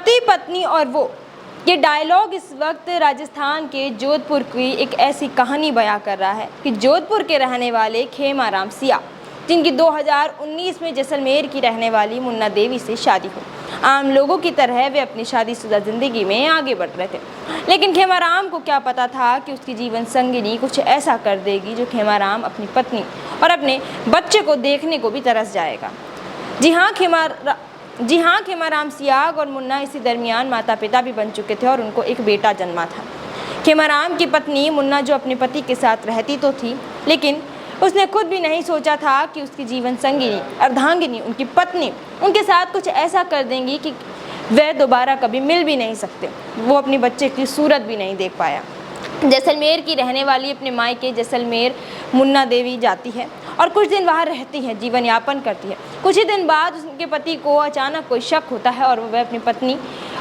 पति पत्नी और वो, ये डायलॉग इस वक्त राजस्थान के जोधपुर की एक ऐसी कहानी बयां कर रहा है कि जोधपुर के रहने वाले खेमाराम सिया, जिनकी 2019 में जैसलमेर की रहने वाली मुन्ना देवी से शादी हुई, आम लोगों की तरह वे अपनी शादीशुदा जिंदगी में आगे बढ़ रहे थे। लेकिन खेमाराम को क्या पता था कि उसकी जीवन संगिनी कुछ ऐसा कर देगी जो खेमाराम अपनी पत्नी और अपने बच्चे को देखने को भी तरस जाएगा। जी हाँ, खेमाराम सियाग और मुन्ना इसी दरमियान माता पिता भी बन चुके थे और उनको एक बेटा जन्मा था। खेमाराम की पत्नी मुन्ना जो अपने पति के साथ रहती तो थी, लेकिन उसने खुद भी नहीं सोचा था कि उसकी जीवन संगिनी अर्धांगिनी उनकी पत्नी उनके साथ कुछ ऐसा कर देंगी कि वह दोबारा कभी मिल भी नहीं सकते। वो अपने बच्चे की सूरत भी नहीं देख पाया। जैसलमेर की रहने वाली अपने मायके जैसलमेर मुन्ना देवी जाती है और कुछ दिन वहाँ रहती है, जीवन यापन करती है। कुछ ही दिन बाद उनके पति को अचानक कोई शक होता है और वह अपनी पत्नी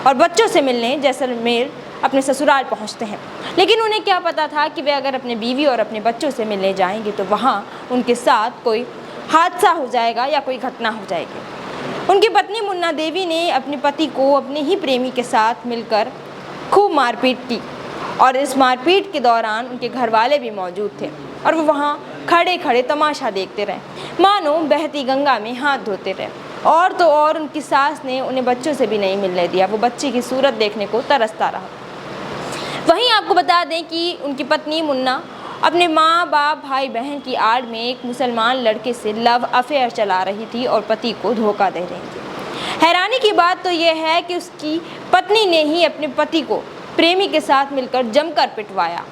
और बच्चों से मिलने जैसलमेर अपने ससुराल पहुंचते हैं। लेकिन उन्हें क्या पता था कि वे अगर अपने बीवी और अपने बच्चों से मिलने जाएंगे तो वहाँ उनके साथ कोई हादसा हो जाएगा या कोई घटना हो जाएगी। उनकी पत्नी मुन्ना देवी ने अपने पति को अपने ही प्रेमी के साथ मिलकर खूब मारपीट की और इस मारपीट के दौरान उनके घर वाले भी मौजूद थे और वो वहाँ खड़े खड़े तमाशा देखते रहे, मानो बहती गंगा में हाथ धोते रहे। और तो और उनकी सास ने उन्हें बच्चों से भी नहीं मिलने दिया, वो बच्चे की सूरत देखने को तरसता रहा। वहीं आपको बता दें कि उनकी पत्नी मुन्ना अपने माँ बाप भाई बहन की आड़ में एक मुसलमान लड़के से लव अफेयर चला रही थी और पति को धोखा दे रही थी। हैरानी की बात तो यह है कि उसकी पत्नी ने ही अपने पति को प्रेमी के साथ मिलकर जमकर पिटवाया।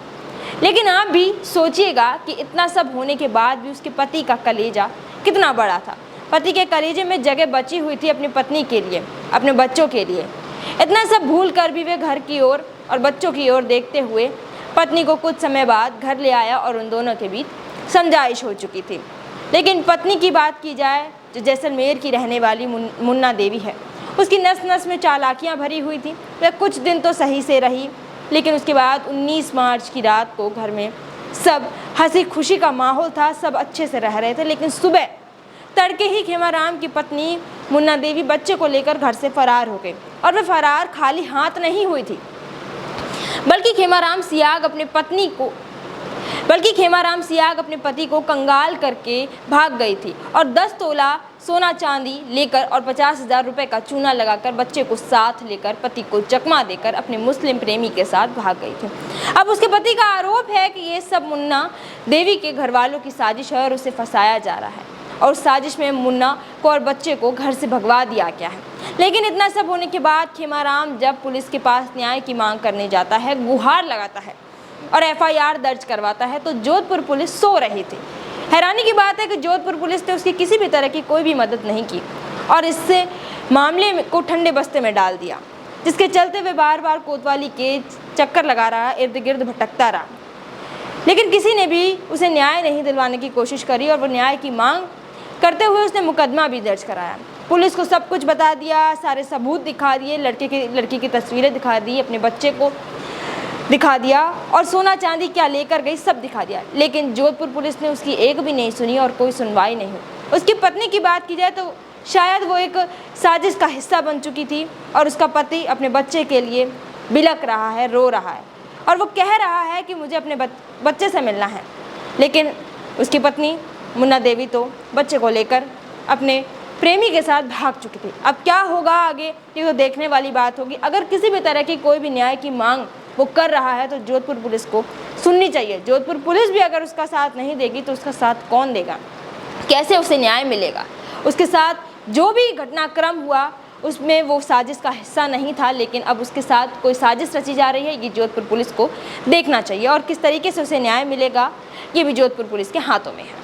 लेकिन आप भी सोचिएगा कि इतना सब होने के बाद भी उसके पति का कलेजा कितना बड़ा था। पति के कलेजे में जगह बची हुई थी अपनी पत्नी के लिए, अपने बच्चों के लिए। इतना सब भूल कर भी वे घर की ओर और बच्चों की ओर देखते हुए पत्नी को कुछ समय बाद घर ले आया और उन दोनों के बीच समझाइश हो चुकी थी। लेकिन पत्नी की बात की जाए, जो जैसलमेर की रहने वाली मुन्ना देवी है, उसकी नस नस में चालाकियाँ भरी हुई थी। वह कुछ दिन तो सही से रही, लेकिन उसके बाद 19 मार्च की रात को घर में सब हंसी खुशी का माहौल था, सब अच्छे से रह रहे थे। लेकिन सुबह तड़के ही खेमाराम की पत्नी मुन्ना देवी बच्चे को लेकर घर से फरार हो गई और वह फरार खाली हाथ नहीं हुई थी, बल्कि खेमाराम सियाग अपने पति को कंगाल करके भाग गई थी और 10 तोला सोना चांदी लेकर और 50,000 रुपये का चूना लगाकर बच्चे को साथ लेकर पति को चकमा देकर अपने मुस्लिम प्रेमी के साथ भाग गई थी। अब उसके पति का आरोप है कि ये सब मुन्ना देवी के घर वालों की साजिश है और उसे फंसाया जा रहा है और उस साजिश में मुन्ना को और बच्चे को घर से भगवा दिया गया है। लेकिन इतना सब होने के बाद खेमाराम जब पुलिस के पास न्याय की मांग करने जाता है, गुहार लगाता है और FIR दर्ज करवाता है, तो जोधपुर पुलिस सो रही थी। हैरानी की बात है कि जोधपुर पुलिस ने उसकी किसी भी तरह की कोई भी मदद नहीं की और इससे मामले को ठंडे बस्ते में डाल दिया, जिसके चलते वे बार बार कोतवाली के चक्कर लगा रहा, इर्द गिर्द भटकता रहा। लेकिन किसी ने भी उसे न्याय नहीं दिलवाने की कोशिश करी और वो न्याय की मांग करते हुए उसने मुकदमा भी दर्ज कराया। पुलिस को सब कुछ बता दिया, सारे सबूत दिखा दिए, लड़की की तस्वीरें दिखा दी, अपने बच्चे को दिखा दिया और सोना चांदी क्या लेकर गई सब दिखा दिया। लेकिन जोधपुर पुलिस ने उसकी एक भी नहीं सुनी और कोई सुनवाई नहीं हुई। उसकी पत्नी की बात की जाए तो शायद वो एक साजिश का हिस्सा बन चुकी थी और उसका पति अपने बच्चे के लिए बिलख रहा है, रो रहा है और वो कह रहा है कि मुझे अपने बच्चे से मिलना है। लेकिन उसकी पत्नी मुन्ना देवी तो बच्चे को लेकर अपने प्रेमी के साथ भाग चुकी थी। अब क्या होगा आगे, ये तो देखने वाली बात होगी। अगर किसी भी तरह की कोई भी न्याय की मांग वो कर रहा है तो जोधपुर पुलिस को सुननी चाहिए। जोधपुर पुलिस भी अगर उसका साथ नहीं देगी तो उसका साथ कौन देगा, कैसे उसे न्याय मिलेगा? उसके साथ जो भी घटनाक्रम हुआ उसमें वो साजिश का हिस्सा नहीं था, लेकिन अब उसके साथ कोई साजिश रची जा रही है, ये जोधपुर पुलिस को देखना चाहिए और किस तरीके से उसे न्याय मिलेगा ये भी जोधपुर पुलिस के हाथों में है।